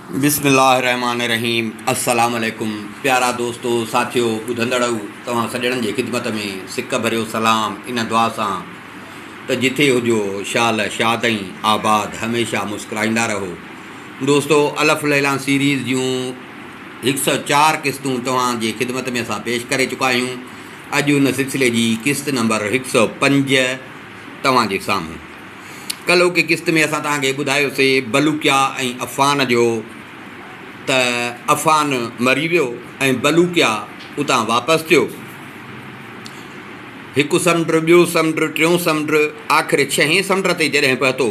बिस्मिल्लाहिर्रहमानिर्रहीम। अस्सलाम वालेकुम प्यारा दोस्तों साथियों ॿुधंदड़ो तव्हां सॼणनि जी ख़िदमत में सिक भरियो सलाम इन दुआ सां त जिथे हुजो शाल शादई आबाद हमेशा मुस्कुराईंदा रहो। दोस्तों अलफ़ लैला सीरीज़ जूं 104 क़िस्तूं तव्हां जी ख़िदमत में असां पेश करे चुका आहियूं। अॼु उन सिलसिले जी क़िस्त नंबर 105 तव्हां जे साम्हूं। कल्ह की क़िस्त में असां तव्हांखे ॿुधायोसीं बलूकिया ऐं अफ़ान जो त अफ़ान मरी वियो ऐं बलूकिया उतां वापसि थियो। हिकु समुंड ॿियो समुंड टियों समुंड आख़िर छहें समुंड ते जॾहिं पहुतो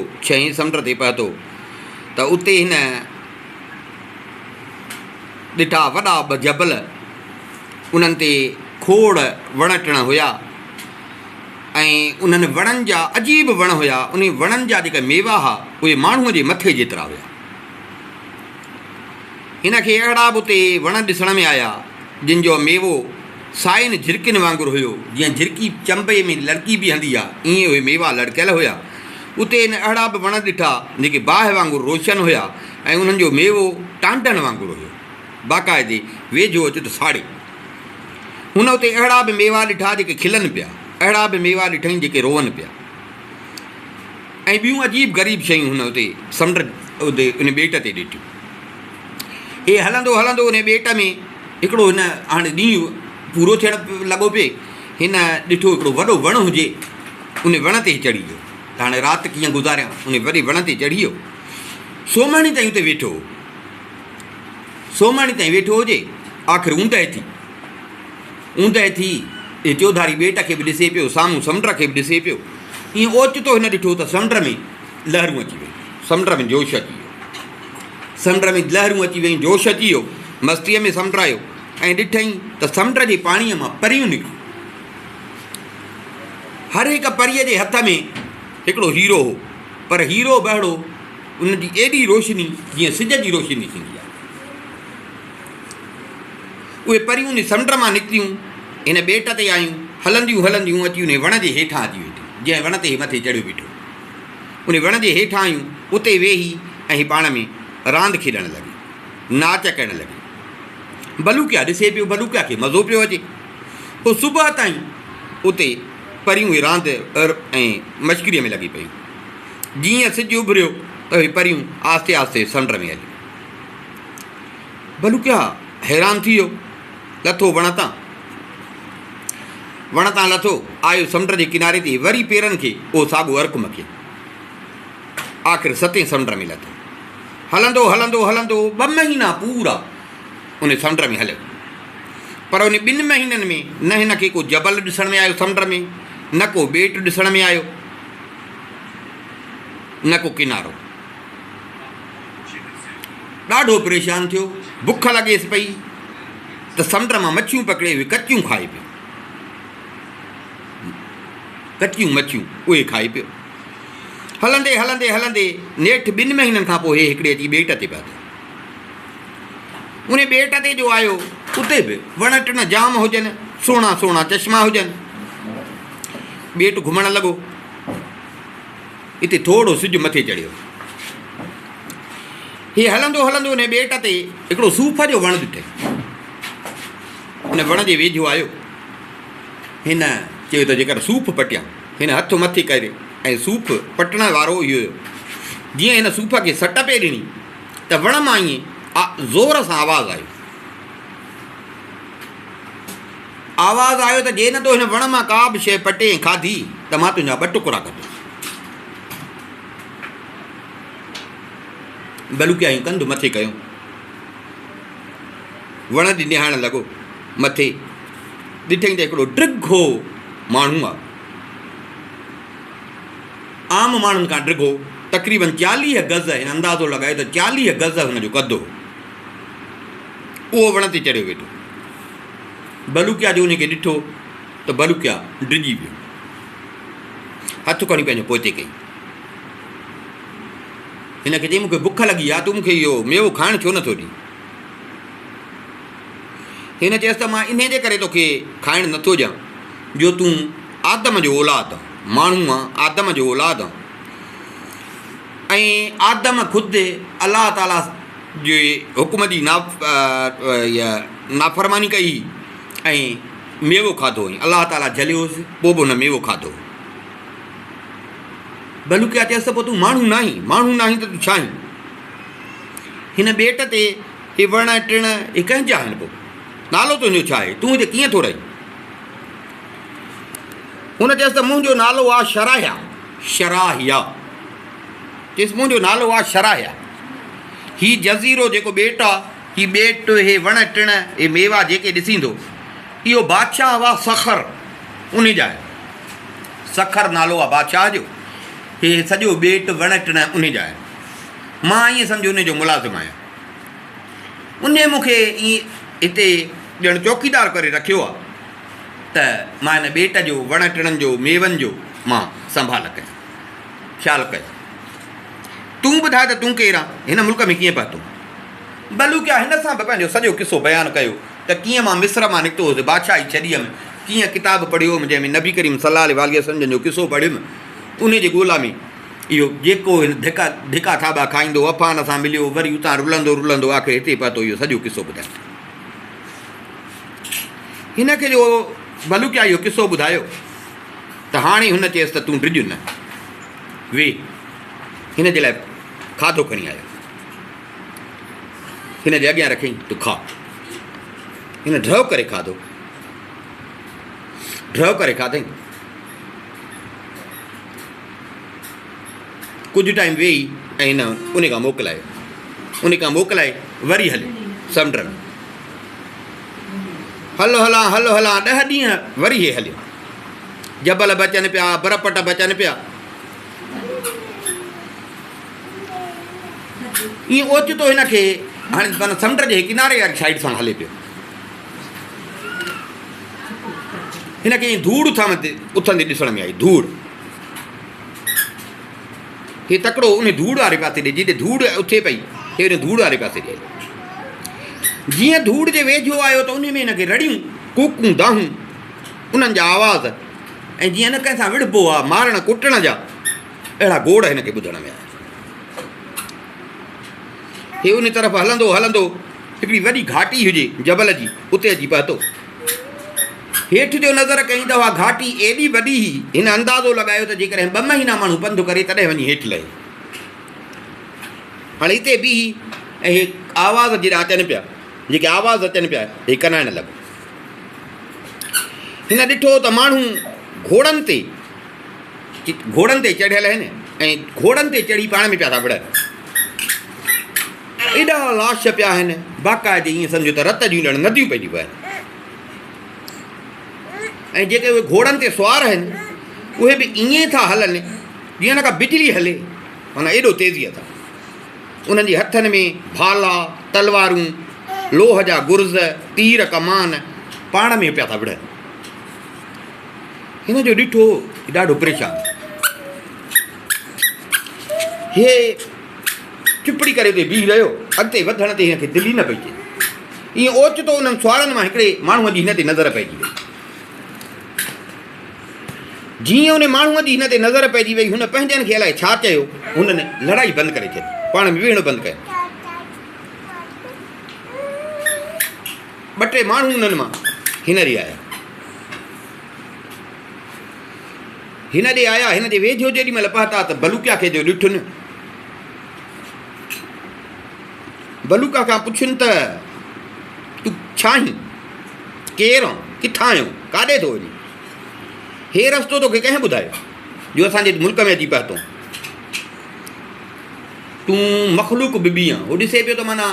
त उते हिन ॾिठा वॾा जबल, उन्हनि ते खोड़ वण टिण हुया ऐं उन्हनि वणनि जा अजीब वण हुया। उन वणनि जा जेका मेवा हुआ उहे माण्हूअ जे मथे जेतिरा हुया। हिन खे अहिड़ा बि उते वण ॾिसण में आया जिन जो मेवो साइन झिरकियुनि वांगुरु हुयो। जीअं झिरकी चंबे में लड़की बीहंदी आहे ईअं उहे मेवा लड़कियल हुया। उते हिन अहिड़ा बि वण ॾिठा जेके बाहि वांगुरु रोशन हुया ऐं उन्हनि जो मेवो टांडनि वांगुरु हुयो, बाक़ाइदे वेझो अचो त साड़े। हुन उते अहिड़ा बि मेवा ॾिठा जेके खिलनि पिया, अहिड़ा बि मेवा ॾिठई जेके रोअनि पिया ऐं ॿियूं अजीब ग़रीब शयूं हुन उते समुंड उते उन ॿेट ते ॾिठियूं। हे हलंदो हलंदो उन ॿेट में हिकिड़ो हिन हाणे ॾींहुं पूरो थियणु लॻो पिए। हिन ॾिठो हिकिड़ो वॾो वण हुजे, उन वण ते चढ़ी वियो। त हाणे राति कीअं गुज़ारियां, उन वॾे वण ते चढ़ी वियो। सोमाणी ताईं उते वेठो, सोमाणी ताईं वेठो हुजे। आख़िर ऊंदहि थी चौधारी ॿेट खे बि ॾिसे पियो, साम्हूं समुंड खे बि ॾिसे पियो। ईअं ओचितो हिन ॾिठो त समुंड में लहरूं अची वयूं, समुंड में जोश अची वियो, समुंड में लहरूं अची वयूं, जोश अची वियो। मस्तीअ में समुंड आयो ऐं ॾिठई त समुंड जे पाणीअ मां परियूं निकिरूं। हर हिकु परीअ जे हथ में हिकिड़ो हीरो हो, पर हीरो बहिड़ो उनजी एॾी रोशनी जीअं सिज जी रोशनी थींदी आहे। उहे परियूं उन समुंड मां निकितियूं, हिन ॿेट ते आयूं, हलंदियूं हलंदियूं अची उन वण जे हेठां अची वेठियूं। जंहिं वण ते मथे चढ़ियो बीठो, उन वण जे हेठां आयूं, उते वेही ऐं पाण में रांदि खेॾणु लॻी, नाच करणु लॻी। बलूकिया ॾिसे पियो, बलूकिया खे मज़ो पियो अचे। पोइ सुबुह ताईं उते परियूं इहे रांदि ऐं मश्करीअ में लॻी पियूं। जीअं सिजु उभरियो त उहे परियूं आहिस्ते आहिस्ते समुंड में हली। बलूकिया हैरान थी वियो, लथो वण तां लथो, आयो समुंड जे किनारे ते, वरी पेरनि खे उहो साॻियो अर्क मखे। आख़िर 7 समुंड में लथो। हलंदो हलंदो हलंदो 2 महीना पूरा उन समुंड में हलियो। पर उन 2 महीननि में न हिन खे को जबल ॾिसण में आयो समुंड में, न को ॿेट ॾिसण में आयो, न को किनारो। ॾाढो परेशान थियो, बुख लॻेसि पई त समुंड मां मच्छियूं पकिड़े उहे कचियूं खाए पियो, कचियूं मच्छियूं उहे खाए पियो। हलंदे हलंदे हलंदे नेठि 2 महीननि खां पोइ हे हिकिड़े अची ॿेट ते पहुतो। उन ॿेट ते जो आयो, उते बि वण टिण जाम हुजनि, सुहिणा सुहिणा चश्मा हुजनि। ॿेट घुमणु लॻो। हिते थोरो सिजु मथे चढ़ियो। हे हलंदो हलंदो उन ॿेट ते हिकिड़ो सूफ़ जो वणु ॾिठई। उन वण जे वेझो आयो। हिन चयो त जेकर सूफ़ पटियां। हिन हथु मथे करे ऐं सूफ़ पटण वारो इहो हुयो। जीअं हिन सूफ़ खे सट पे ॾिनी त वण मां ईअं ज़ोर सां आवाज़ु आयो। आवाज़ु आयो त जे न तो हिन वण मां का बि शइ पटे ऐं खाधी त मां तुंहिंजा 2 टुकड़ा कंदुसि। बलूकिया ईअं कंधु मथे कयो, वण ॾे निहारणु लॻो। मथे ॾिठई त हिकिड़ो ड्रिघो माण्हू आहे, आम माण्हुनि खां ड्रिघो, तक़रीबन 40 गज़। हिन अंदाज़ो लॻायो त 40 गज़ हुनजो कदु हो। उहो वण ते चढ़ियो वेठो। बलूकिया जो उनखे ॾिठो त बलूकिया डिॼी वियो, हथु खणी पंहिंजो पोइते कई। हिन खे चई मूंखे बुख लॻी आहे, तूं मूंखे इहो मेवो खाइणु छो नथो ॾीं? हिन चयसि त मां इन जे करे तोखे खाइणु नथो ॾियां जो तूं आदम जो औलाद आहे, माण्हू आहे, आदम जो औलाद आहे। ऐं आदम ख़ुदि अलाह ताला जे हुकुम जी नाफ़रमानी कई ऐं मेवो खाधो हुई, अलाह ताला झलियोसि, पोइ बि हुन मेवो खाधो। बलूकिया चयसि त पोइ तूं माण्हू न आहीं, माण्हू न आहीं त तूं छा आहीं? हिन ॿेट ते हे वण टिण हे कंहिंजा आहिनि? पोइ नालो तुंहिंजो छा आहे? तूं हिते कीअं थो रही? हुन चयसि त मुंहिंजो नालो आहे शराहिया। शराहिया चयसि मुंहिंजो नालो आहे शराहिया। हीउ जज़ीरो जेको ॿेट आहे, हीउ ॿेट, हे वण टिण, हे मेवा जेके ॾिसींदो, इहो बादशाह हुआ सखर, उन जा आहे। सखर नालो आहे बादशाह जो। हे सॼो ॿेट वण टिण उन जा आहे। मां ईअं सम्झो उन जो मुलाज़िम आहियां। उन मूंखे ईअं हिते ॼण चौकीदार करे रखियो आहे त मां हिन ॿेट जो, वण टिणनि जो, मेवनि जो मां संभाल कयां, ख़्यालु कयां। तूं ॿुधाए त तूं केरु आहे? हिन मुल्क में कीअं पहुतो? बलूकिया हिन सां बि पंहिंजो सॼो किसो बयानु कयो त कीअं मां मिस्र मां निकितो हुउसि बादशाही छॾी हुअमि, कीअं किताबु पढ़ियो हुउमि जंहिंमें नबी करीम सल्लल्लाहु अलैहि वसल्लम जो किसो पढ़ियुमि। उन जे ॻोल्हा में इहो जेको हिन धिका थाबा खाईंदो, अफ़ान सां मिलियो, वरी उतां रुलंदो रुलंदो आख़िर हिते पहुतो, इहो सॼो किसो ॿुधायो। हिन खे जो बलूकिया इहो किसो ॿुधायो त हाणे हुन चयसि त तूं ड्रिज न वे, हिन जे लाइ खाधो खणी आयो, हिन जे अॻियां रखई, तूं खा। हिन ड्रव करे खाधो, ड्रव करे खाधई। कुझु टाइम वेही ऐं हिन उन खां मोकिलाए वरी हलियो समुंड में। हलो हलां 10 ॾींहं वरी हे हलियो। जबल बि अचनि पिया, बरपट बि अचनि पिया। ईअं ओचितो हिन खे हाणे माना समुंड जे किनारे वारी साइड सां हले पियो। हिन खे ईअं धूड़ उथंदी ॾिसण में आई, धूड़। हे तकिड़ो उन धूड़ वारे पासे ॾे, जिते धूड़ उथे पई, हे उन धूड़ वारे पासे ॾे। जीअं धूड़ जे वेझो आयो त उन में हिन खे रड़ियूं, कूकूं, दाहूं, उन्हनि जा आवाज़, ऐं जीअं न कंहिंसां विड़बो आहे, मारण कुटण जा अहिड़ा गोड़ हिन खे ॿुधण में आया। हे उन तरफ़ हलंदो हिकिड़ी वॾी घाटी हुजे जबल जी, उते अची पहुतो। हेठि जो नज़र कई त उहा घाटी एॾी वॾी हुई, हिन अंदाज़ो लॻायो त जेकॾहिं 2 महीना माण्हू पंधु करे तॾहिं वञी हेठि लहे। हाणे हिते बि ऐं हे आवाज़ जेका अचनि पिया, जेके आवाज़ अचनि पिया, हे कनाइण लॻो। हिन ॾिठो त माण्हू घोड़नि ते चढ़ियल आहिनि ऐं घोड़नि ते चढ़ी पाण में पिया था विढ़नि। एॾा लाश पिया आहिनि, बाक़ाइदे ईअं सम्झो त रत जूं ॼण नदियूं पइजी पिया आहिनि। ऐं जेके उहे घोड़नि ते सुवार आहिनि, उहे बि ईअं था हलनि जीअं न का बिजली हले, माना एॾो तेज़ीअ सां। उन्हनि जे हथनि में भाला, तलवारूं, लोह जा गुर्ज़, तीर, कमान पाण में पिया था विढ़नि। हिन जो ॾिठो ॾाढो परेशान, हे चिपड़ी करे उते बीह रहियो, अॻिते वधण ते हिनखे दिलि न पई थिए। ईअं ओचितो उन्हनि सुवारनि मां हिकिड़े माण्हूअ जी हिन ते नज़र पइजी वई। जीअं उन माण्हूअ जी हिन ते नज़र पइजी वई, हुन पंहिंजनि खे अलाए छा चयो, हुननि लड़ाई बंदि करे छॾी, पाण में विहणो बंदि कयो। 2-3 माण्हू उन्हनि मां हिन ॾे आया, हिन जे वेझो जेॾी महिल पहुता त बलूकिया खे जो ॾिठुनि, बलूका खां पुछियुनि त तूं छा आहीं, केरु आहीं, किथां आहियो, काॾे थो वञी? हे रस्तो तोखे कंहिं ॿुधायो जो असांजे मुल्क में अची पहुतो? तूं मखलूक बीबी आहे। उहो ॾिसे पियो त माना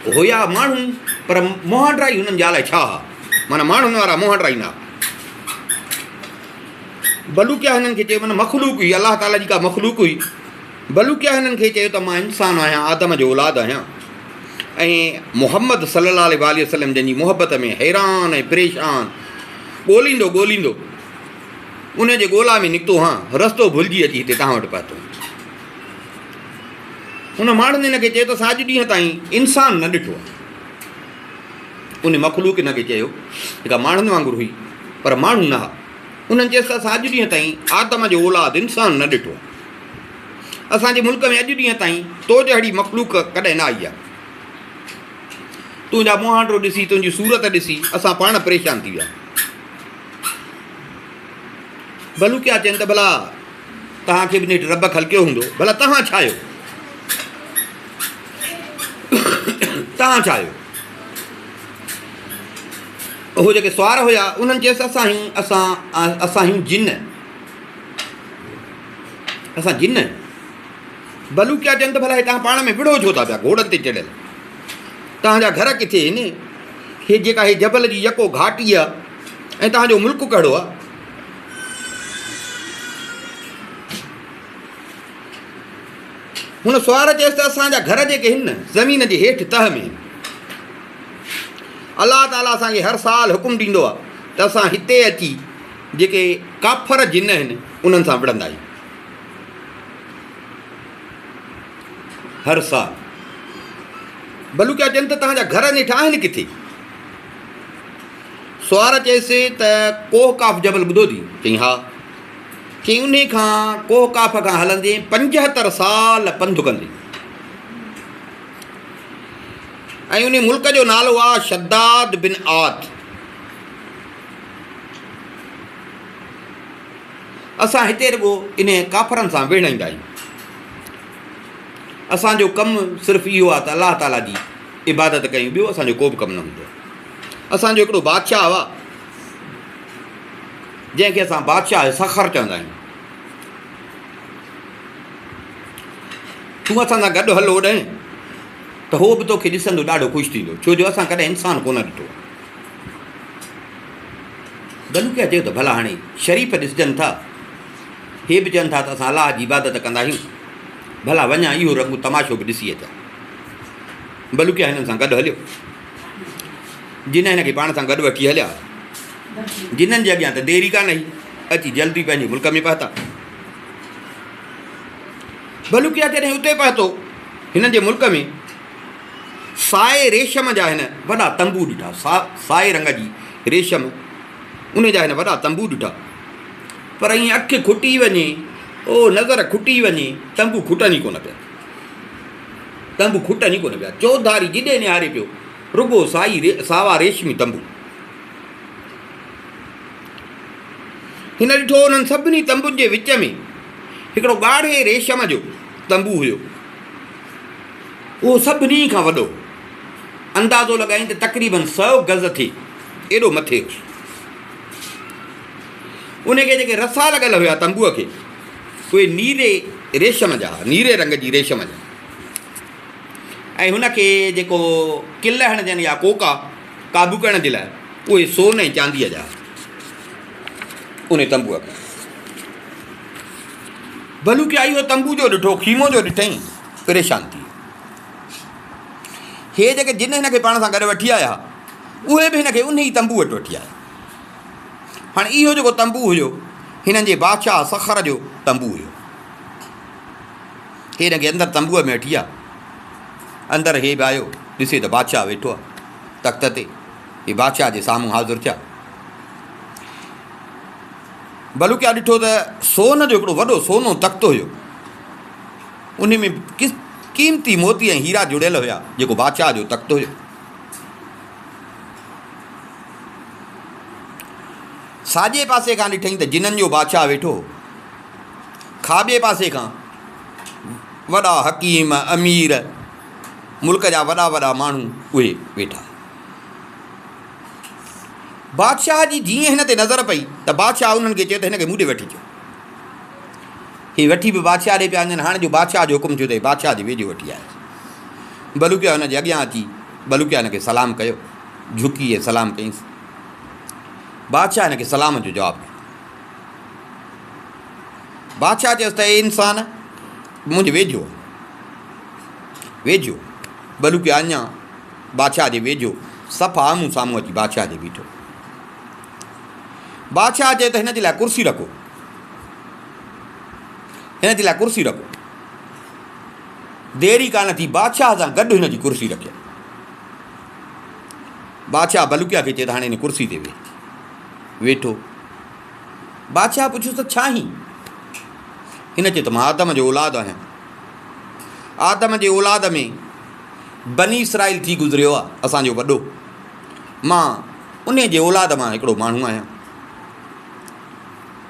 हुया माण्हू, पर मोहनराई हुननि जे लाइ छा हा, माना माण्हुनि वारा मोहनराई न। बलूकिया हिननि खे चयो, माना मखलूक हुई, अलाह ताला जी का मखलूक हुई। बलूकिया हिननि खे चयो त मां इंसान आहियां, आदम जो औलाद आहियां, ऐं मुहम्मद सल्लल्लाहु अलैहि वसल्लम जंहिंजी मोहबत में हैरान ऐं परेशान ॻोल्हींदो उन जे ॻोल्हा में निकितो। हां, रस्तो भुलिजी अची हिते तव्हां वटि पहुतो। हुन माण्हुनि हिन खे चयो त अॼु ॾींहं ताईं इंसान न ॾिठो आहे। उन मखलूक हिन खे चयो, जेका माण्हुनि वांगुरु हुई पर माण्हू न हुआ। उन्हनि चयोसि त असां अॼु ॾींहं ताईं आदम जो औलाद इंसान न ॾिठो आहे। असांजे मुल्क में अॼु ॾींहं ताईं तो जहिड़ी मखलूक कॾहिं न आई आहे। तुंहिंजा मुहांडो ॾिसी तुंहिंजी सूरत ॾिसी असां पाण परेशान थी विया। भलूकिया चवनि त भला तव्हांखे बि नेठि रब खलकियो हूंदो, भला तव्हां छा आहियो, तव्हां छा आहियो? उहे जेके सुवार हुया उन्हनि चयसि असां आहियूं जिन, असां जिन। भलूकिया चवनि त भला हे तव्हां पाण में विड़ो छो था पिया घोड़नि ते चढ़ियल, तव्हांजा घर किथे आहिनि, हे जेका हे जबल जी यको घाटी आहे ऐं तव्हांजो मुल्क कहिड़ो आहे? हुन सुवार चयसि त असांजा घर जेके आहिनि न ज़मीन जे हेठि तह में, अलाह ताला असांखे हर साल हुकुम ॾींदो आहे त असां हिते अची जेके काफ़र जिन आहिनि उन्हनि सां विढ़ंदा आहियूं हर साल। भलूकिया चवनि त तव्हांजा घर नेठि आहिनि किथे? सुवार चयसि त कोह काफ़ जबल ॿुधो थी? चई हा। चई उन खां कोह काफ़ खां हलंदे 75 साल पंधु कंदे, ऐं उन मुल्क जो नालो आहे शद्दाद बिन आद। असां हिते रुॻो इन काफ़रनि सां विढ़ंदा आहियूं। असांजो कमु सिर्फ़ु इहो आहे त अलाह ताला जी इबादत कयूं, ॿियो असांजो को बि कमु न हूंदो। असांजो हिकिड़ो बादशाह हुआ जंहिंखे असां बादशाह सख़र चवंदा आहियूं। तूं असां सां गॾु हलो होॾे त उहो बि तोखे ॾिसंदो ॾाढो ख़ुशि थींदो, छो जो असां कॾहिं इंसानु कोन ॾिठो। भलूकिया चयो त भला हाणे शरीफ़ ॾिसजनि था, हे बि चवनि था त असां अलाह जी इबादत कंदा आहियूं, भला वञा इहो रंग तमाशो बि ॾिसी अचां। भलूकिया हिननि सां गॾु हलियो, जिन हिनखे पाण सां गॾु वठी हलिया। जिन्हनि जे अॻियां त देरी कान हुई, अची जल्दी पंहिंजे मुल्क में पहुता। भलूकिया जॾहिं उते पहुतो, हिननि जे मुल्क में साए रेशम जा हिन वॾा तंबू ॾिठा, साए रंग जी रेशम उन जा हिन वॾा तंबू ॾिठा। पर ईअं अखि खुटी वञे, ओ नज़र खुटी वञे, तंबू खुटनि ई कोन पिया, तंबू खुटनि ई कोन पिया। चौधारी जिॾे निहारे पियो रुॻो सावा रेशमी तंबू। हिन ॾिठो उन्हनि सभिनी तंबुनि जे विच में हिकिड़ो ॻाढ़े रेशम जो तंबू हुयो, उहो सभिनी खां वॾो, अंदाज़ो लॻाईं त तक़रीबन 100 गज़ थिए एॾो मथे हो। उनखे जेके रसा लॻल हुया तंबूअ खे, उहे नीरे रेशम जा, नीरे रंग जी रेशम जा, ऐं हुनखे जेको किल हणजनि या कोका क़ाबू करण जे लाइ उहे सोन ऐं चांदीअ जा उन तंबूअ खे। भलूकिया इहो तंबू जो ॾिठो, खीमो जो ॾिठईं, परेशान थी। हे जेके जिन हिनखे पाण सां गॾु वठी आया उहे बि हिनखे उन ई तंबू वटि वठी आया। हाणे इहो जेको तंबू हुयो हिननि जे बादशाह सख़र जो तंबू हुयो। हे हिनखे अंदरि तंबूअ में वठी विया। अंदरि हे बि आयो, ॾिसे त बादशाह वेठो आहे तख़्त ते। हे बादशाह जे साम्हूं हाज़ुर थिया। भलूकिया ॾिठो त सोन जो हिकिड़ो वॾो सोनो तख़्त हुयो, उन में क़ीमती मोती ऐं हीरा जुड़ियल हुया, जेको बादशाह जो तख़्त हुयो। साॼे पासे खां ॾिठईं त जिन्हनि जो बादशाह वेठो, खाॿे पासे खां वॾा हकीम अमीर मुल्क जा वॾा वॾा माण्हू उहे वेठा। बादशाह जी जीअं हिन ते नज़र पई त बादशाह उन्हनि खे चयो त हिनखे मूं ॾे वठी अचो। ही वठी बि बादशाह ॾे पिया वञनि। हाणे जो बादशाह जो हुकुम थियो त बादशाह जे वेझो वठी आया। भलूकिया हुन जे अॻियां अची भलूकिया हिनखे सलाम कयो, झुकी ऐं सलाम कयईंसि। बादशाह हिनखे सलाम जो जवाबु ॾिनो। बादशाह चयोसि त हे इंसान मुंहिंजे वेझो वेझो। भलूकिया अञा बादशाह जे वेझो सफ़ा आम्हूं साम्हूं अची बादशाह जे बीठो। बादशाह चयो त हिन जे लाइ कुर्सी रखो, हिन जे लाइ कुर्सी रखो। देरी कान थी, बादशाह सां गॾु हिन जी कुर्सी रखियो। बादशाह भलूकिया खे चयो त हाणे हिन कुर्सी ते वेठो। बादशाह पुछियोसि त छा ही? हिन चयो त मां आदम जो औलाद आहियां। आदम जे औलाद में बनी इसराइल थी गुज़रियो आहे असांजो वॾो। मां उन जे औलाद मां हिकिड़ो माण्हू आहियां।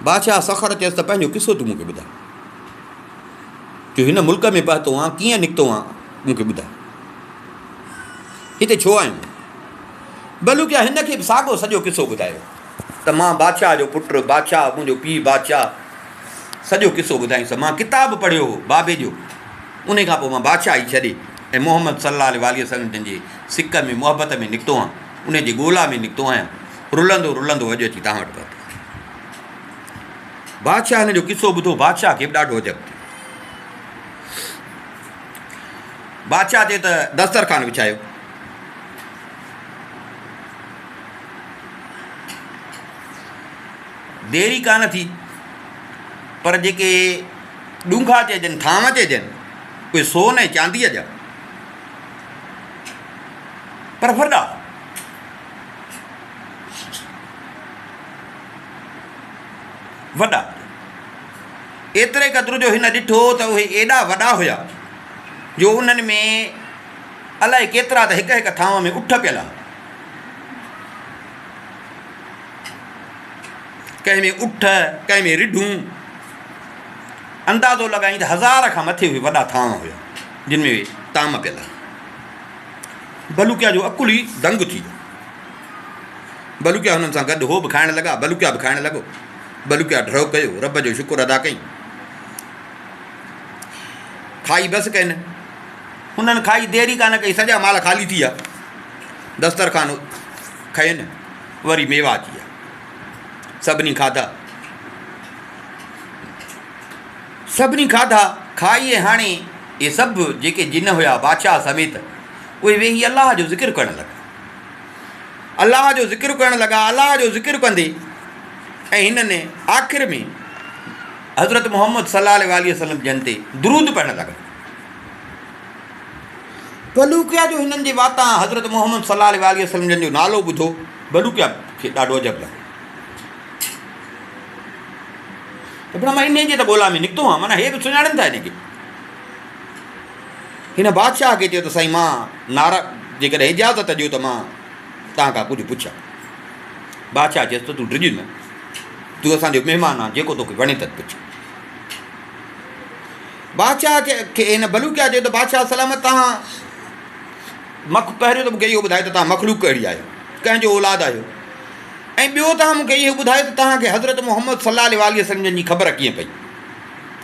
बादशाह सखर चयसि त पंहिंजो किसो तूं मूंखे ॿुधाए, जो हिन मुल्क में पहुतो आहियां, कीअं निकितो आहियां, मूंखे ॿुधाए, हिते छो आहियूं। बलूकिया हिन खे बि साॻियो सॼो किसो ॿुधायो त मां बादशाह जो पुटु, बादशाह मुंहिंजो पीउ बादशाह, सॼो किसो ॿुधाईंसि। मां किताबु पढ़ियो हो बाबे जो, उन खां पोइ मां बादशाही छॾे ऐं मोहम्मद सल्लल्लाहु अलैहि वसल्लम जे सिक में मोहबत में निकितो आहियां, उन जी ॻोल्हा में निकितो आहियां। रुलंदो रुलंदो अॼु अची तव्हां वटि पहुतो। बादशाह हिन जो किसो ॿुधो, बादशाह खे बि ॾाढो अजब थियो। बादशाह चए त दस्तरखान विछायो। देरी कान थी, पर जेके ॾूंघा चइजनि, थांव चइजनि, उहे सोन ऐं चांदीअ जा, पर वॾा। वॾा एतिरे क़द्र जो हिन ॾिठो त उहे एॾा वॾा हुया जो उन्हनि में अलाए केतिरा त हिक हिक थांव में उठ पियल आहे। कंहिं में उठ, कंहिं में रिढूं, अंदाज़ो लॻाई त 1000 खां मथे उहे वॾा थांव हुया जिन में ताम पियल आहे। बलूकिया जो अकुल ई दंग थी वियो। बलूकिया हुननि सां गॾु हो बि खाइण लॻा, बलूकिया बि खाइण लॻो। बलूकिया ड्रव कयो, रब जो शुक्र अदा कई, खाई बसि कनि। हुननि खाई देरी कान कई, सॼा माल ख़ाली थी विया। दस्तरखान खयनि, वरी मेवा अची विया, सभिनी खाधा। सभिनी खाधा, खाई हाणे इहे सभु जेके जिन हुया बादशाह समेत, उहे वेही अलाह जो ज़िक्र करणु लॻा। अलाह जो ज़िक्र करणु लॻा। अलाह जो ज़िक्र कंदे ऐं हिननि आख़िर में हज़रत मोहम्मद सल्लल्लाहु अलैहि वसल्लम जन ते दुरूद पढ़णु लॻा। बलूकिया जो हिननि जे वाता हज़रत मोहम्मद सल्लल्लाहु अलैहि वसल्लम जन जो नालो ॿुधो, बलूकिया खे ॾाढो अजब लॻो। त मां इन जे त ॻोल्हा में निकितो आहियां, माना हे बि सुञाणनि था हिनखे। हिन बादशाह खे चयो त साईं मां जेकॾहिं इजाज़त ॾियो त मां तव्हां खां कुझु पुछां। बादशाह चयसि त तूं ड्रिज न, तूं असांजो महिमान आहे, जेको तोखे वणे त पुछ। बादशाह खे हिन बलूकिया चयो त बादशाह सलामत, तव्हां पहिरियों त मूंखे इहो ॿुधायो त तव्हां मखलूक कहिड़ी आहियो, कंहिंजो औलाद आहियो, ऐं ॿियो तव्हां मूंखे इहो ॿुधायो त तव्हांखे हज़रत मोहम्मद सल्लल्लाहु अलैहि वसल्लम जी ख़बर कीअं पई,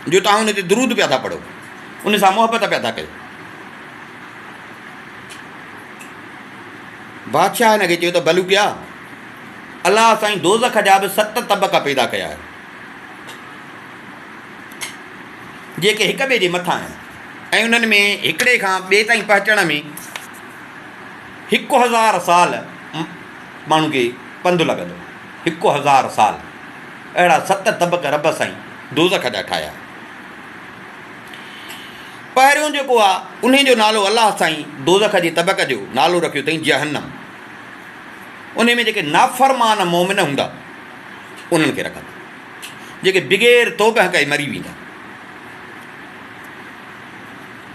जो तव्हां हुन ते दुरूद पिया था पढ़ो, उन सां मोहबत पिया था कयो। बादशाह हिन खे चयो त बलूकिया, अलाह साईं दोज़ख जा बि 7 तबक़ा पैदा कया आहिनि, जेके हिक ॿिए जे मथां आहिनि, ऐं उन्हनि में हिकिड़े खां ॿिए ताईं पहुचण में 1000 साल माण्हू खे पंधु लॻंदो। 1000 साल अहिड़ा 7 तबक़ा रब साईं दोज़ख जा ठाहिया। पहिरियों जेको आहे उन जो नालो अलाह साईं दोज़ख जे तबक़ जो नालो रखियो अथई जहन्नम। उन में जेके नाफ़रमान मोमिन हूंदा उन्हनि खे रखंदा, जेके बिग़ैर तौबह कई मरी वेंदा।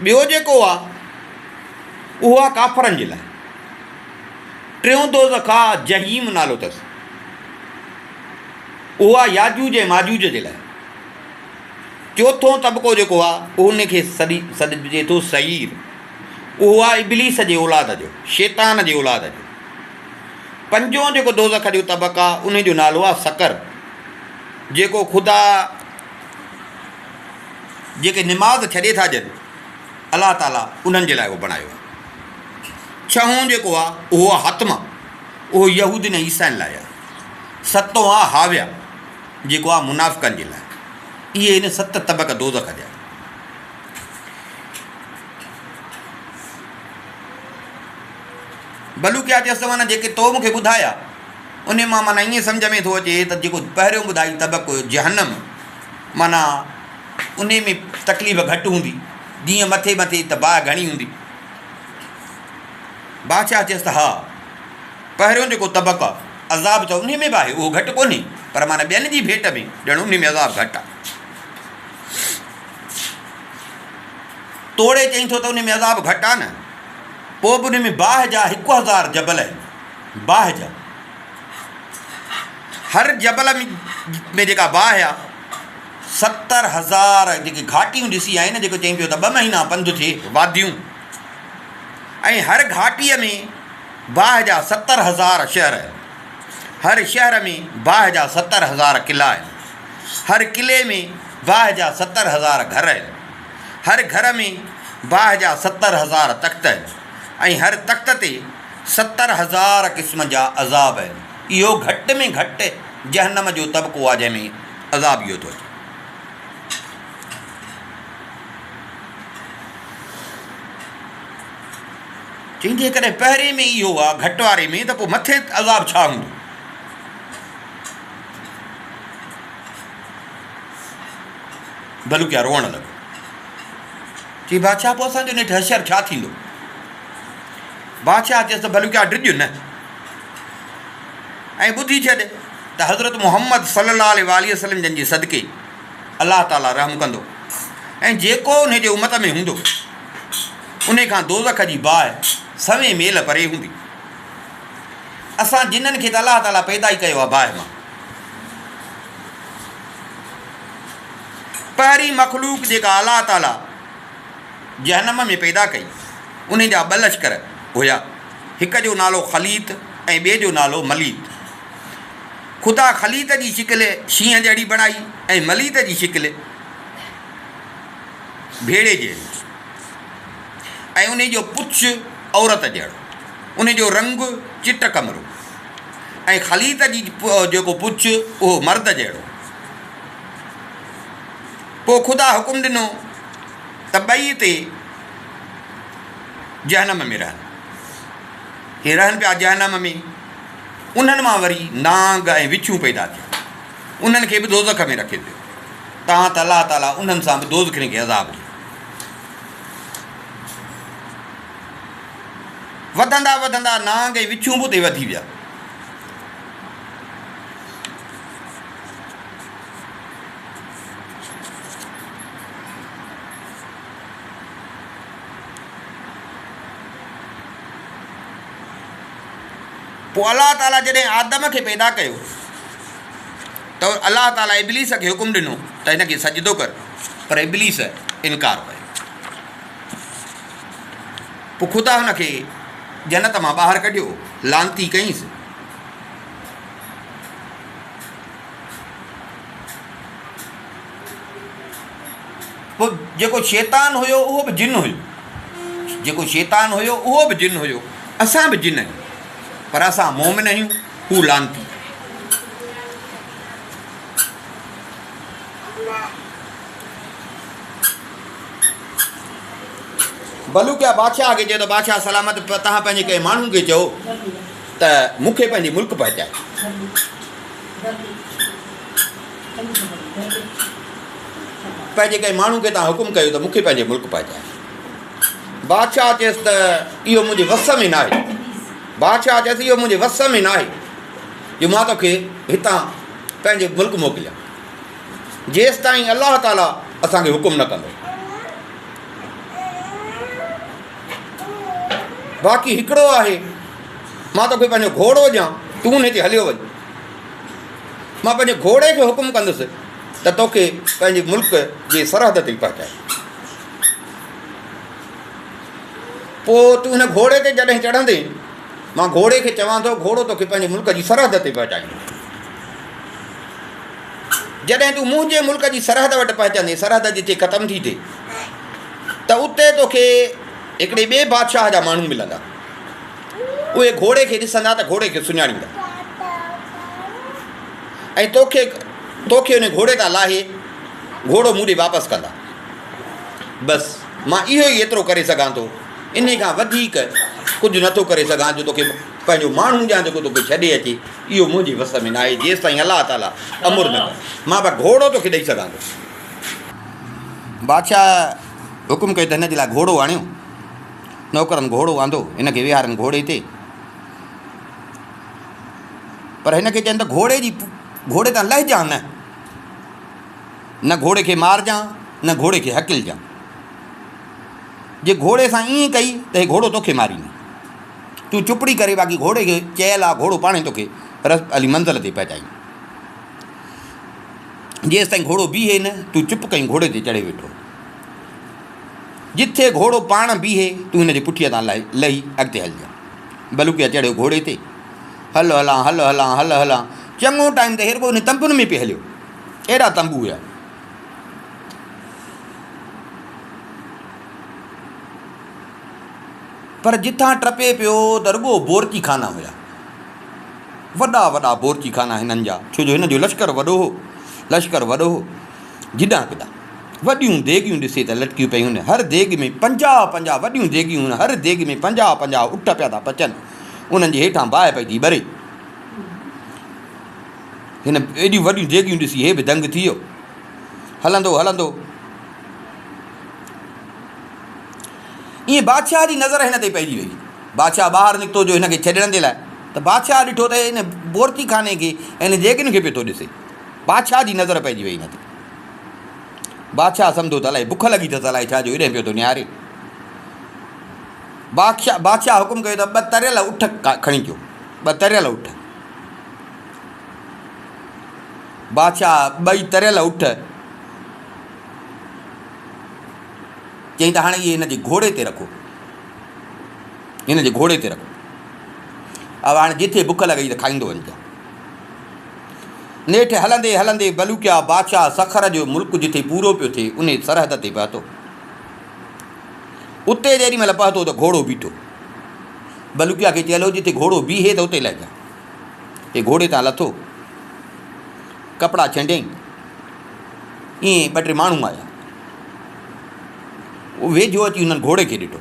ॿियो जेको आहे उहो आहे काफ़रनि जे लाइ। टियों दोज़ख आहे जहीम नालो अथसि, उहो आहे याजूज ऐं माजूज जे लाइ। चोथों तबिक़ो जेको आहे उनखे सॾिजे थो सईर, उहो आहे इब्लीस जे औलाद जो, शैतान जे औलाद जो। पंजों जेको दोज़ख जो तबक़ो आहे उन जो नालो आहे सकर, जेको ख़ुदा जेके निमाज़ छॾे था ॾियनि अलाह ताला उन्हनि जे लाइ उहो बणायो आहे। छहों जेको आहे उहो आहे हतमा, उहो यहूदीन ऐं ईसाइनि लाइ आहे। सतों आहे हाविया, जेको आहे मुनाफ़िक़नि जे लाइ। इहे इन 7 तबक़ा दोज़ख जा। बलूकिया चयसि माना जेके तो मूंखे ॿुधाया उन मां माना ईअं सम्झ में थो अचे त जेको पहिरियों ॿुधाई तबक़ो जहन्नम, माना उन में तकलीफ़ घटि हूंदी, जीअं मथे मथे त बाहि घणी हूंदी। बादशाह चयसि त हा, पहिरियों जेको तबक़ो अज़ाब त उन में बि आहे, उहो घटि कोन्हे, पर माना ॿियनि जी भेट में ॼण उन में अज़ाब घटि आहे। तोड़े चई थो त उन में अज़ाब घटि आहे न, पोइ बि उन में बाहि जा 1000 जबल आहिनि। बाहि जा हर जबल में जेका बाहि आहे 70,000 जेके घाटियूं ॾिसी आहिनि जेको चई पियो त 2 महीना पंधु थिए वादियूं, ऐं हर घाटीअ में बाहि जा 70,000 शहर आहिनि। हर शहर में बाहि जा 70,000 क़िला आहिनि। हर क़िले में बाहि जा 70,000 घर आहिनि। हर घर में बाहि जा 70,000 तख़्त आहिनि, ऐं हर तख़्त ते 70,000 क़िस्म जा अज़ाब आहिनि। इहो घटि में घटि जहन्नम जो तबिक़ो आहे जंहिंमें अज़ाब इहो थो अचे। चईं जेकॾहिं पहिरें में इहो आहे घटि वारे में, त पोइ मथे अज़ाब छा हूंदो? भलू क्या रोअण लॻो। चई बादशाह पोइ असांजो नेठि हशर छा थींदो? बादशाह चयसि त भलू क्या ड्रिॼ न, ऐं ॿुधी छॾ त हज़रत मुहम्मद सल्लल्लाहु अलैहि वसल्लम जंहिंजे सदके अलाह ताला रहम कंदो, ऐं जेको उन जे उमत में हूंदो उन खां दोज़ख जी बाहि सवें मेल परे हूंदी। असां जिन्हनि खे त अलाह ताला पैदा ई कयो आहे बाहि मां। पहिरीं मखलूक जेका अलाह ताला जहन्नम में पैदा कई उन जा 2 लश्कर हुया। हिक जो नालो ख़लीत ऐं ॿिए जो नालो मलीत। ख़ुदा ख़लीत जी शिकिल शींहं जहिड़ी बणाई ऐं मलीत जी शिकिल भेड़े जहिड़ी, ऐं उन जो पुछ औरत जहिड़ो, उन जो रंग चिट कमरो, ऐं ख़लीत जी जेको पुछ उहो मर्द जहिड़ो। पोइ ख़ुदा हुकुम ॾिनो त ॿई ते जहन्नम में रहनि। हे रहनि पिया जहन्नम में। उन्हनि मां वरी नांग ऐं विछूं पैदा थिया, उन्हनि खे बि दोज़ख में रखे पियो। तव्हां त अलाह ताला उन्हनि सां बि दोज़खनि खे अज़ाब ॾियो। वधंदा वधंदा नांग ऐं विछूं बि उते वधी विया। पोइ अलाह ताला जॾहिं आदम खे पैदा कयो त अलाह ताला इब्लीस खे हुकुम ॾिनो त हिनखे सजदो कर, पर इब्लीस इनकार कयो। पोइ ख़ुदा हुनखे जन्नत मां ॿाहिरि कढियो, लानती कईंसि। पोइ जेको शैतान हुयो उहो बि जिन हुयो, जेको शैतान हुयो उहो बि जिन हुयो। असां बि जिन आहियूं, पर असां मोमिन आहियूं, हू लानती। भलू क्या बादशाह खे चयो त बादशाह सलामत, तव्हां पंहिंजे कंहिं माण्हू खे चयो त मूंखे पंहिंजे मुल्क पहुचाए। पंहिंजे कंहिं माण्हू खे तव्हां हुकुम कयो त मूंखे पंहिंजे मुल्क पहुचाए। बादशाह चयसि त इहो मुंहिंजे वस में न आहे। बादशाह चयसि इहो मुंहिंजे वस में न आहे जो मां तोखे हितां पंहिंजे मुल्क मोकिलियां, जेसि ताईं अलाह ताला असांखे हुकुम न कंदो। बाक़ी हिकिड़ो आहे, मां तोखे पंहिंजो घोड़ो ॾियां, तूं हुन ते हलियो वञ। मां पंहिंजे घोड़े खे हुकुम कंदुसि त तोखे पंहिंजे मुल्क जे सरहद ते पहुचाए। पोइ तूं हिन घोड़े ते जॾहिं चढ़ंदे, मां घोड़े खे चवां थो घोड़ो तोखे पंहिंजे मुल्क जी सरहद ते पहुचाईंदो। जॾहिं तूं मुंहिंजे मुल्क जी सरहद वटि पहुचंदे, सरहद जिते ख़तमु थी थिए, त उते तोखे हिकिड़े ॿिए बादशाह जा माण्हू मिलंदा। उहे घोड़े खे ॾिसंदा त घोड़े खे सुञाणींदा, ऐं तोखे उन घोड़े तां लाहे घोड़ो मूं ॾे वापसि कंदा। बसि मां इहो ई एतिरो करे सघां थो, इन खां वधीक कुझु नथो करे सघां जो तोखे पंहिंजो माण्हू ॼाण जेको तोखे छॾे अचे, इहो मुंहिंजे वस में न आहे जेसि ताईं अलाह ताला अमुर न करे। मां पर घोड़ो तोखे ॾेई सघां थो। बादशाह हुकुम कयो त हिन जे लाइ घोड़ो आणियो। नौकरनि घोड़ो आंदो, हिन खे विहारनि घोड़े ते। पर हिन खे चवनि त घोड़े तां लहिजां न घोड़े खे मारजां न घोड़े खे हकिलजां। जे घोड़े सां ईअं कई त हे घोड़ो तोखे मारींदो। तूं चुपड़ी करे बाक़ी घोड़े खे चयल आहे घोड़ो पाणे तोखे हली मंज़िल ते पहुचाई। जेसि ताईं घोड़ो बीहे न तूं चुप कहीं घोड़े ते चढ़े वेठो। जिथे घोड़ो पाण बीहे तूं हिन जे पुठीअ तां लही अॻिते हलिजांइ। बलूकिया चढ़ियो घोड़े ते, हल हलां हल हलां हल हलां। चङो टाइम त हेॾो हुन तंबुनि में पियो हलियो, अहिड़ा तंबू हुया। पर जिथां टपे पियो त रुॻो बोरची खाना हुया, वॾा वॾा बोरची खाना हिननि जा, छो जो हिन जो लश्कर वॾो हो, लश्कर वॾो हो, जिॾा किॾा वॾियूं देगियूं ॾिसे त लटकियूं पियूं हुन, हर देग में 50-50 वॾियूं देगियूं हुन, हर देग में 50-50 उठ पिया था पचनि, उन्हनि जे हेठां बाहि पई थी ॿरे। हिन एॾियूं वॾियूं देगियूं ॾिसी हे बि दंग थी वियो। हलंदो हलंदो ईअं बादशाह जी नज़र हिन ते पइजी वई। बादशाह ॿाहिरि निकितो जो हिन खे छॾण जे लाइ, त बादशाह ॾिठो त हिन बोरची खाने खे ऐं हिन देगियुनि खे पियो थो ॾिसे। बादशाह जी नज़र पइजी वई हिन ते। बादशाह सम्झो त अलाए बुख लॻी अथसि, अलाए छा जो हेॾे पियो थो निहारे। बादशाह हुकुम कयो त 2 तरियल उठ खणी अचो, 2 तरियल उठ। बादशाह 2 तरियल उठ चई त हाणे इहे हिन जे घोड़े ते रखो, हिन जे घोड़े ते रखो। अब हाणे जिथे बुख लॻई त खाईंदो वञिजांइ। नेठि हलंदे हलंदे बलूकिया बादशाह सखर जो मुल्क जिथे पूरो पियो थिए उन सरहद ते पहुतो। उते जेॾी महिल पहुतो त घोड़ो बीठो। बलूकिया खे चयलो जिथे घोड़ो बीहे त उते लहिजांइ। हे घोड़े तां लथो, कपिड़ा छंडियईं। ईअं 2-3 माण्हू आया, उहो वेझो अची हुननि घोड़े खे ॾिठो।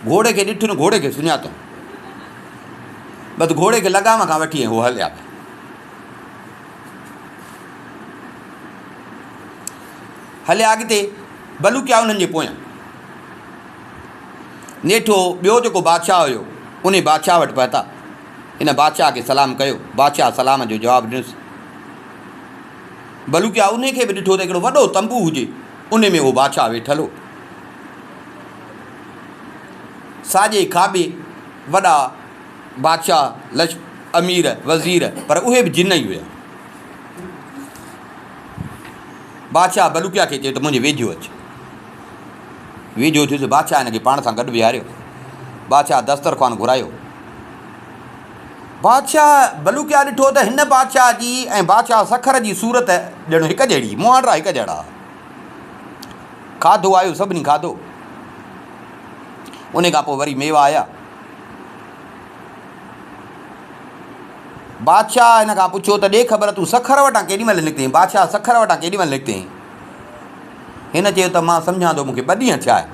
घोड़े खे ॾिठो न घोड़े खे सुञातो, बसि घोड़े खे लगाम खां वठी उहो हलिया पिया। हलिया अॻिते, बलूकिया उन्हनि जे पोयां। नेठो ॿियो जेको बादशाह हुयो उन बादशाह वटि पहुता। हिन बादशाह खे सलाम कयो, बादशाह सलाम जो जवाबु ॾिनुसि। बलूकिया उन खे बि ॾिठो त हिकिड़ो वॾो तंबू हुजे, उन में उहो बादशाह वेठल हो। साॼे खाॿे वॾा बादशाह अमीर वज़ीर, पर उहे बि जिन ई हुया। बादशाह बलूकिया खे चयो त मुंहिंजे वेझो अचु। वेझो थियुसि, बादशाह हिन खे पाण सां गॾु विहारियो। बादशाह दस्तरख़्वान घुरायो। बादशाह बलूकिया ॾिठो त हिन बादशाह जी ऐं बादशाह सखर जी सूरत ॼणो हिकु जहिड़ी, मुहांडा हिकु जहिड़ा। खाधो आयो सभिनी खाधो। उन खां पोइ वरी मेवा आया। बादशाह हिन खां पुछियो त ॾे ख़बर तूं सखर वटां केॾी महिल निकिती? बादशाह सखर वटां केॾी महिल निकिती? हिन चयो त मां सम्झां थो मूंखे 2 ॾींहं थिया आहे।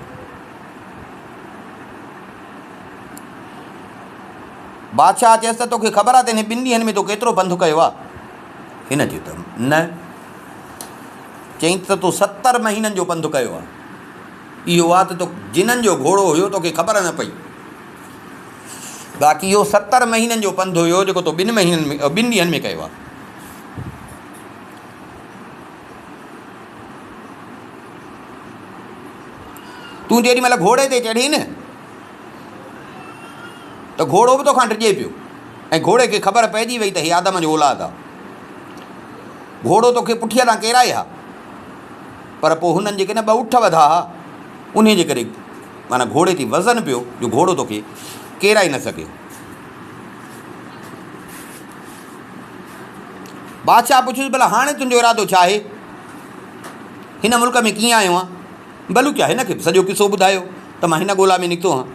बादशाह चयसि त तोखे ख़बर आहे त हिन 2 ॾींहंनि में तो केतिरो पंधु कयो आहे? हिन चयो त न। चईं त तूं 70 महीननि जो पंधु कयो आहे। इहो आहे त तो जिन्हनि जो घोड़ो हुयो तोखे ख़बर न पई, बाक़ी इहो 70 महीननि जो पंधु हुयो जेको तो 2 ॾींहंनि में कयो आहे। तूं जेॾी महिल घोड़े ते चढ़ी न त घोड़ो बि तोखां डिॼे पियो ऐं घोड़े खे ख़बर पइजी वई त हीअ आदम जो औलाद आहे। घोड़ो तोखे पुठीअ तां केराए हा, पर पोइ हुननि जेके न 2 उठ वधा हा, उन जे करे माना घोड़े ते वज़न पियो जो घोड़ो तोखे केराए न सघियो। बादशाह पुछियुसि भला हाणे तुंहिंजो इरादो छा आहे? हिन मुल्क में कीअं आयो आहे? बलूकिया हिन खे सॼो किसो ॿुधायो त मां हिन ॻोल्हा में निकितो आहियां,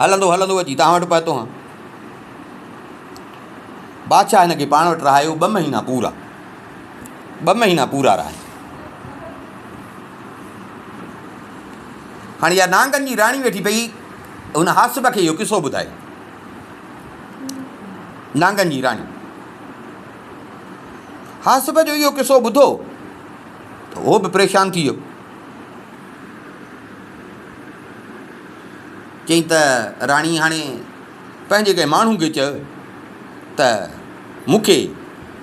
हलंदो हलंदो अची तव्हां वटि पहुतो आहियां। बादशाह हिन खे पाण वटि रहायो 2 महीना पूरा, 2 महीना पूरा रहायो। हाणे इहा नांगनि जी राणी वेठी पई हुन हासिब खे इहो किसो ॿुधाए। नांगनि जी राणी हासिब जो इहो किसो ॿुधो त उहो बि परेशान थी वियो। चई त राणी हाणे पंहिंजे कंहिं माण्हू खे चयो त मूंखे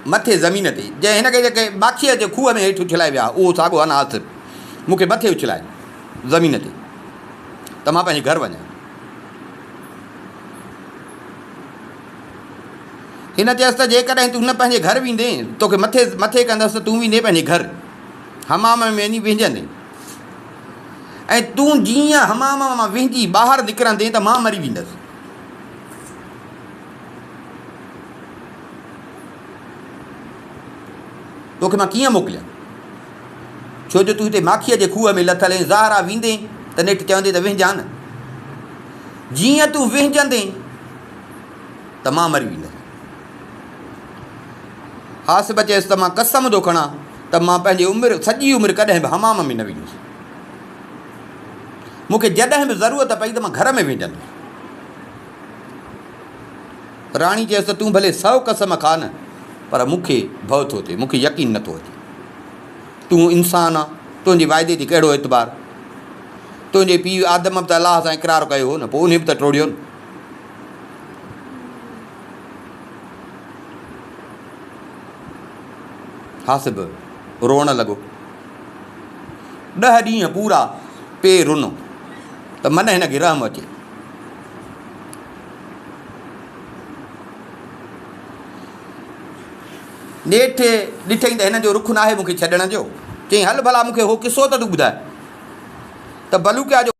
मथे ज़मीन ते जंहिं हिन खे जेके बाखीअ जे खूह में हेठि उछलाए विया उहो साॻियो अनासिब मूंखे मथे उछलाए ज़मीन ते त मां पंहिंजे घरु वञा। हिन चयसि त जेकॾहिं तूं न पंहिंजे घर वेंदे तोखे मथे मथे कंदसि त तूं वेंदे पंहिंजे घर हमाम में वञी विझंदे ऐं तूं जीअं हमाम मां विझी ॿाहिरि निकिरंदे त मां मरी वेंदसि। तोखे मां कीअं मोकिलियां, छो जो तूं हिते माखीअ जे खूह में लथल ऐं ज़ाहरा वेंदे त नेठि चवंदे त विझां न, जीअं तूं विझंदे त मां मरी वेंदसि। हासिब चयसि त मां कसम थो खणां त मां पंहिंजी उमिरि सॼी उमिरि कॾहिं बि हमाम में न वेंदुसि, मूंखे जॾहिं बि ज़रूरत पई त मां घर में वेंदुसि। राणी चयसि त तूं भले 100 कसम खा न, पर मूंखे भउ थो थिए, मूंखे यकीन नथो अचे। तूं इंसानु आहे, तुंहिंजे वाइदे ते कहिड़ो एतबार, तुंहिंजे पीउ आदम बि त अलाह सां इक़रार कयो हो न, पोइ उन बि त टोड़ियो न। हासिब रोअण लॻो। 10 ॾींहं पूरा पे रुनो त मन हिनखे रहम अचे। नेठि ॾिठई त हिन जो रुख न आहे मूंखे छॾण जो, चई हल भला मूंखे उहो किसो त तूं ॿुधाए त बलूकिया जो